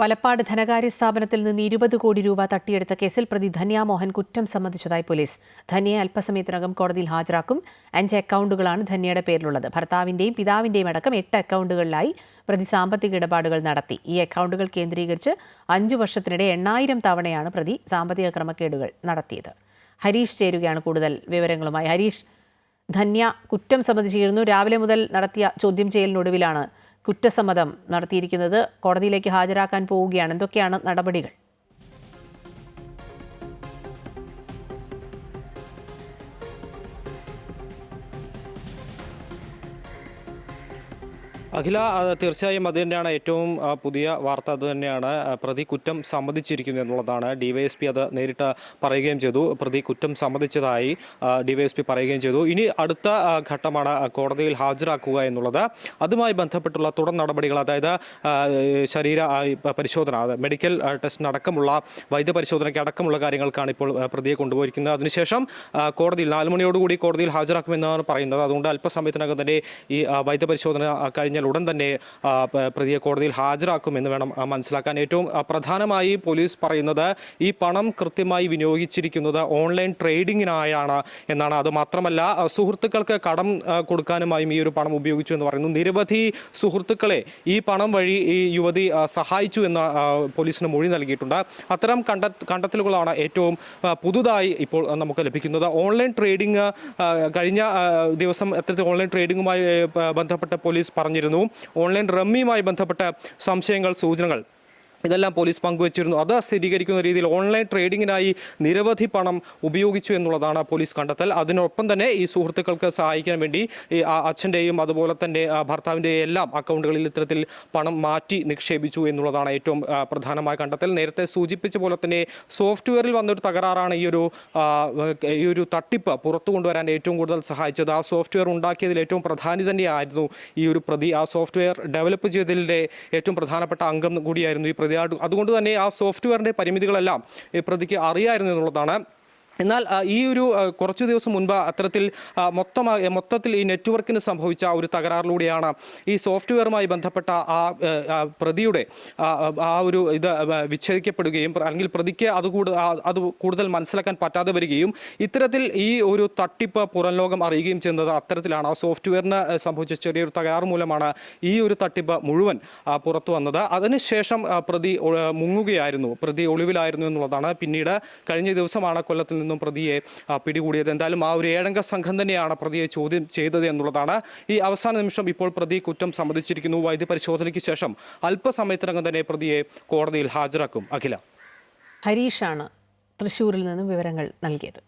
വലപ്പാട് ധനകാര്യ സ്ഥാപനത്തിൽ നിന്ന് 20 കോടി രൂപ തട്ടിയെടുത്ത കേസിൽ പ്രതി ധന്യ മോഹൻ കുറ്റം സമ്മതിച്ചതായി പോലീസ്. ധന്യയെ അല്പസമയത്തിനകം കോടതിയിൽ ഹാജരാക്കും. 5 അക്കൗണ്ടുകളാണ് ധന്യയുടെ പേരിലുള്ളത്. ഭർത്താവിന്റെയും പിതാവിന്റെയും അടക്കം 8 അക്കൗണ്ടുകളിലായി പ്രതി സാമ്പത്തിക ഇടപാടുകൾ നടത്തി. ഈ അക്കൗണ്ടുകൾ കേന്ദ്രീകരിച്ച് 5 വർഷത്തിനിടെ 8000 തവണയാണ് പ്രതി സാമ്പത്തിക ക്രമക്കേടുകൾ നടത്തിയത്. ഹരീഷ് ചേരുകയാണ് കൂടുതൽ വിവരങ്ങളുമായി. ഹരീഷ്, ധന്യ കുറ്റം സമ്മതിച്ചിരുന്നു. രാവിലെ മുതൽ നടത്തിയ ചോദ്യം ചെയ്യലിനൊടുവിലാണ് കുറ്റസമ്മതം നടത്തിയിരിക്കുന്നത്. കോടതിയിലേക്ക് ഹാജരാക്കാൻ പോവുകയാണ്. എന്തൊക്കെയാണ് നടപടികൾ? അഖില, തീർച്ചയായും അത് തന്നെയാണ് ഏറ്റവും പുതിയ വാർത്ത. അത് തന്നെയാണ് പ്രതി കുറ്റം സമ്മതിച്ചിരിക്കുന്നു എന്നുള്ളതാണ്. ഡിവൈഎസ്പി അത് നേരിട്ട് പറയുകയും ചെയ്തു. പ്രതി കുറ്റം സമ്മതിച്ചതായി ഡിവൈഎസ്പി പറയുകയും ചെയ്തു. ഇനി അടുത്ത ഘട്ടമാണ് കോടതിയിൽ ഹാജരാക്കുക എന്നുള്ളത്. അതുമായി ബന്ധപ്പെട്ടുള്ള തുടർ നടപടികൾ, അതായത് ശരീര പരിശോധന, മെഡിക്കൽ ടെസ്റ്റിന് അടക്കമുള്ള വൈദ്യപരിശോധനയ്ക്ക് അടക്കമുള്ള കാര്യങ്ങൾക്കാണ് ഇപ്പോൾ പ്രതിയെ കൊണ്ടുപോയിരിക്കുന്നത്. അതിനുശേഷം കോടതിയിൽ 4 മണിയോടുകൂടി കോടതിയിൽ ഹാജരാക്കുമെന്നാണ് പറയുന്നത്. അതുകൊണ്ട് അല്പസമയത്തിനകം തന്നെ ഈ വൈദ്യപരിശോധന കഴിഞ്ഞാൽ ഉടൻ തന്നെ പ്രതിയെ കോടതിയിൽ ഹാജരാക്കുമെന്ന് വേണം മനസ്സിലാക്കാൻ. ഏറ്റവും പ്രധാനമായി പോലീസ് പറയുന്നത് ഈ പണം കൃത്യമായി വിനിയോഗിച്ചിരിക്കുന്നത് ഓൺലൈൻ ട്രേഡിങ്ങിനായാണ് എന്നാണ്. അത് മാത്രമല്ല, സുഹൃത്തുക്കൾക്ക് കടം കൊടുക്കാനുമായും ഈ ഒരു പണം ഉപയോഗിച്ചു എന്ന് പറയുന്നു. നിരവധി സുഹൃത്തുക്കളെ ഈ പണം വഴി ഈ യുവതി സഹായിച്ചു എന്ന് പോലീസിന് മൊഴി നൽകിയിട്ടുണ്ട്. അത്തരം കണ്ടെത്തലുകളാണ് ഏറ്റവും പുതുതായി ഇപ്പോൾ നമുക്ക് ലഭിക്കുന്നത്. ഓൺലൈൻ ട്രേഡിംഗ് കഴിഞ്ഞ ദിവസം അത്തരത്തിൽ ഓൺലൈൻ ട്രേഡിങ്ങുമായി ബന്ധപ്പെട്ട് പോലീസ് പറഞ്ഞിരുന്നു. ഓൺലൈൻ റമ്മിയുമായി ബന്ധപ്പെട്ട സംശയങ്ങൾ, സൂചനകൾ ഇതെല്ലാം പോലീസ് പങ്കുവച്ചിരുന്നു. അത് സ്ഥിരീകരിക്കുന്ന രീതിയിൽ ഓൺലൈൻ ട്രേഡിങ്ങിനായി നിരവധി പണം ഉപയോഗിച്ചു എന്നുള്ളതാണ് പോലീസ് കണ്ടെത്തൽ. അതിനൊപ്പം തന്നെ ഈ സുഹൃത്തുക്കൾക്ക് സഹായിക്കാൻ വേണ്ടി ഈ അച്ഛൻ്റെയും അതുപോലെ തന്നെ ഭർത്താവിൻ്റെയും എല്ലാം അക്കൗണ്ടുകളിൽ ഇത്തരത്തിൽ പണം മാറ്റി നിക്ഷേപിച്ചു എന്നുള്ളതാണ് ഏറ്റവും പ്രധാനമായ കണ്ടെത്തൽ. നേരത്തെ സൂചിപ്പിച്ച പോലെ തന്നെ സോഫ്റ്റ്വെയറിൽ വന്നൊരു തകരാറാണ് ഈ ഒരു തട്ടിപ്പ് പുറത്തു കൊണ്ടുവരാൻ ഏറ്റവും കൂടുതൽ സഹായിച്ചത്. ആ സോഫ്റ്റ്വെയർ ഉണ്ടാക്കിയതിൽ ഏറ്റവും പ്രധാനി തന്നെയായിരുന്നു ഈ ഒരു പ്രതി. ആ സോഫ്റ്റ്വെയർ ഡെവലപ്പ് ചെയ്തതിൻ്റെ ഏറ്റവും പ്രധാനപ്പെട്ട അംഗം കൂടിയായിരുന്നു ഈ പ്രതി. അതുകൊണ്ട് തന്നെ ആ സോഫ്റ്റ്വെയറിൻ്റെ പരിമിതികളെല്ലാം ഈ പ്രതിക്ക് അറിയായിരുന്നു എന്നുള്ളതാണ്. എന്നാൽ ഈ ഒരു കുറച്ചു ദിവസം മുൻപ് അത്തരത്തിൽ മൊത്തത്തിൽ ഈ നെറ്റ്വർക്കിന് സംഭവിച്ച ഒരു തകരാറിലൂടെയാണ് ഈ സോഫ്റ്റ്വെയറുമായി ബന്ധപ്പെട്ട പ്രതിയുടെ ഒരു ഇത് വിച്ഛേദിക്കപ്പെടുകയും അല്ലെങ്കിൽ പ്രതിക്ക് അത് കൂടുതൽ മനസ്സിലാക്കാൻ പറ്റാതെ വരികയും ഇത്തരത്തിൽ ഈ ഒരു തട്ടിപ്പ് പുറം ലോകം അറിയുകയും ചെയ്യുന്നത് അത്തരത്തിലാണ്. ആ സോഫ്റ്റ്വെയറിന് സംഭവിച്ച ചെറിയൊരു തകരാറ് മൂലമാണ് ഈ ഒരു തട്ടിപ്പ് മുഴുവൻ പുറത്തു വന്നത്. അതിനുശേഷം പ്രതി മുങ്ങുകയായിരുന്നു, പ്രതി ഒളിവിലായിരുന്നു എന്നുള്ളതാണ്. പിന്നീട് കഴിഞ്ഞ ദിവസമാണ് കൊല്ലത്തിൽ നിന്നും പ്രതിയെ പിടികൂടിയത്. എന്തായാലും ആ ഒരു 7 അംഗ സംഘം തന്നെയാണ് പ്രതിയെ ചോദ്യം ചെയ്തത് എന്നുള്ളതാണ്. ഈ അവസാന നിമിഷം ഇപ്പോൾ പ്രതി കുറ്റം സമ്മതിച്ചിരിക്കുന്നു. വൈദ്യപരിശോധനയ്ക്ക് ശേഷം അല്പസമയത്തിനകം തന്നെ പ്രതിയെ കോടതിയിൽ ഹാജരാക്കും. അഖില. ഹരീഷാണ് തൃശ്ശൂരിൽ നിന്നും വിവരങ്ങൾ നൽകിയത്.